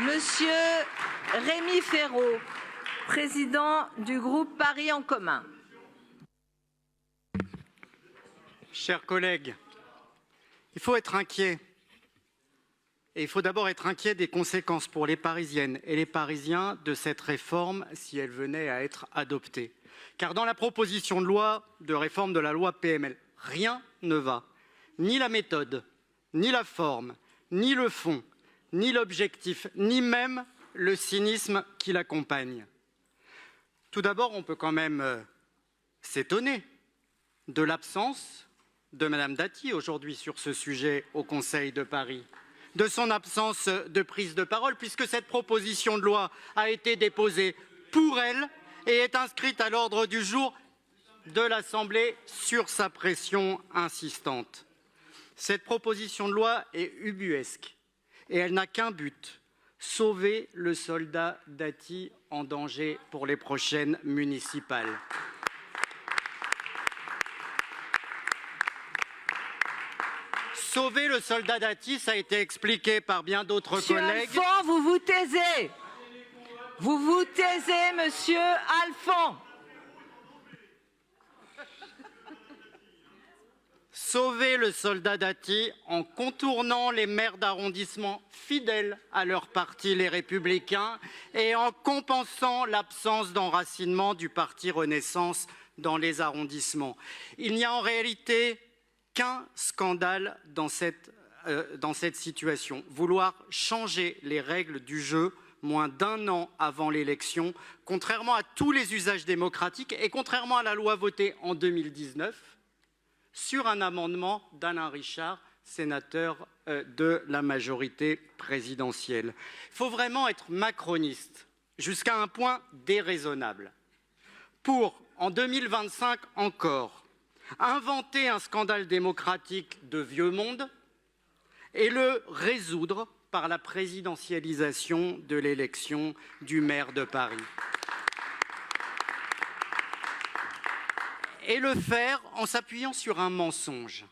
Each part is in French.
Monsieur Rémi Féraud, président du groupe Paris en commun. Chers collègues, il faut être inquiet. Et il faut d'abord être inquiet des conséquences pour les Parisiennes et les Parisiens de cette réforme si elle venait à être adoptée. Car dans la proposition de loi de réforme de la loi PML, rien ne va. Ni la méthode, ni la forme, ni le fond, ni l'objectif, ni même le cynisme qui l'accompagne. Tout d'abord, on peut quand même s'étonner de l'absence de Madame Dati aujourd'hui sur ce sujet au Conseil de Paris, de son absence de prise de parole, puisque cette proposition de loi a été déposée pour elle et est inscrite à l'ordre du jour de l'Assemblée sur sa pression insistante. Cette proposition de loi est ubuesque et elle n'a qu'un but, sauver le soldat Dati en danger pour les prochaines municipales. Sauver le soldat Dati, ça a été expliqué par bien d'autres collègues. Monsieur Alphand, vous vous taisez. Vous vous taisez, monsieur Alphand. Sauver le soldat Dati en contournant les maires d'arrondissement fidèles à leur parti, les Républicains, et en compensant l'absence d'enracinement du parti Renaissance dans les arrondissements. Il n'y a en réalité qu'un scandale dans cette situation. Vouloir changer les règles du jeu moins d'un an avant l'élection, contrairement à tous les usages démocratiques et contrairement à la loi votée en 2019, sur un amendement d'Alain Richard, sénateur de la majorité présidentielle. Il faut vraiment être macroniste jusqu'à un point déraisonnable pour, en 2025 encore, inventer un scandale démocratique de vieux monde et le résoudre par la présidentialisation de l'élection du maire de Paris. Et le faire en s'appuyant sur un mensonge,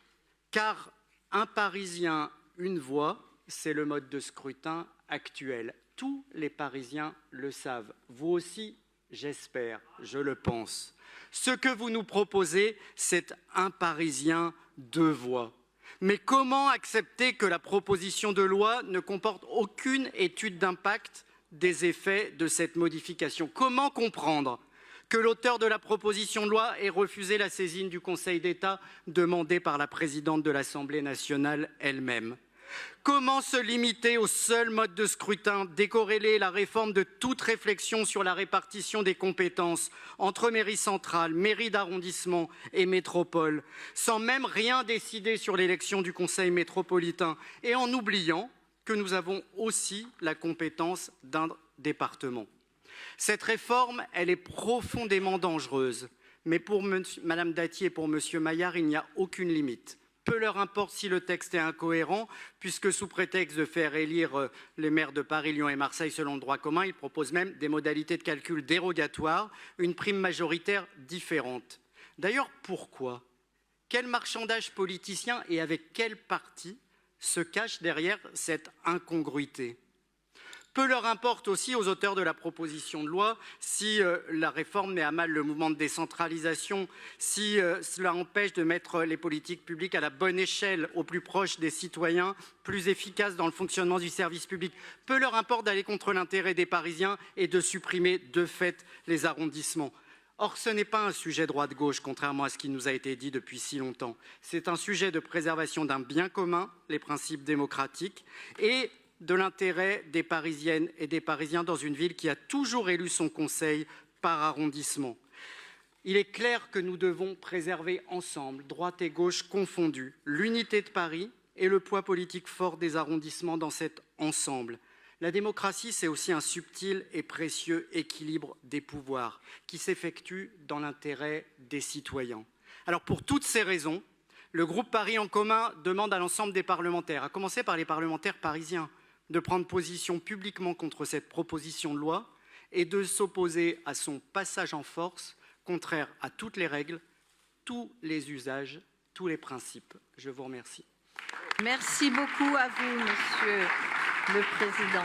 car un Parisien, une voix, c'est le mode de scrutin actuel. Tous les Parisiens le savent, vous aussi, j'espère, je le pense. Ce que vous nous proposez, c'est un Parisien, deux voix. Mais comment accepter que la proposition de loi ne comporte aucune étude d'impact des effets de cette modification? Comment comprendre que l'auteur de la proposition de loi ait refusé la saisine du Conseil d'État demandée par la présidente de l'Assemblée nationale elle-même? Comment se limiter au seul mode de scrutin, décorréler la réforme de toute réflexion sur la répartition des compétences entre mairie centrale, mairie d'arrondissement et métropole, sans même rien décider sur l'élection du Conseil métropolitain et en oubliant que nous avons aussi la compétence d'un département? Cette réforme, elle est profondément dangereuse, mais pour Madame Dati et pour Monsieur Maillard, il n'y a aucune limite. Peu leur importe si le texte est incohérent, puisque sous prétexte de faire élire les maires de Paris, Lyon et Marseille selon le droit commun, ils proposent même des modalités de calcul dérogatoires, une prime majoritaire différente. D'ailleurs, pourquoi? Quel marchandage politicien et avec quel parti se cache derrière cette incongruité? Peu leur importe aussi aux auteurs de la proposition de loi si la réforme met à mal le mouvement de décentralisation, si cela empêche de mettre les politiques publiques à la bonne échelle, au plus proche des citoyens, plus efficaces dans le fonctionnement du service public. Peu leur importe d'aller contre l'intérêt des Parisiens et de supprimer de fait les arrondissements. Or, ce n'est pas un sujet droite-gauche, contrairement à ce qui nous a été dit depuis si longtemps. C'est un sujet de préservation d'un bien commun, les principes démocratiques, et de l'intérêt des Parisiennes et des Parisiens dans une ville qui a toujours élu son conseil par arrondissement. Il est clair que nous devons préserver ensemble, droite et gauche confondues, l'unité de Paris et le poids politique fort des arrondissements dans cet ensemble. La démocratie, c'est aussi un subtil et précieux équilibre des pouvoirs qui s'effectue dans l'intérêt des citoyens. Alors pour toutes ces raisons, le groupe Paris en commun demande à l'ensemble des parlementaires, à commencer par les parlementaires parisiens, de prendre position publiquement contre cette proposition de loi et de s'opposer à son passage en force, contraire à toutes les règles, tous les usages, tous les principes. Je vous remercie. Merci beaucoup à vous, Monsieur le Président.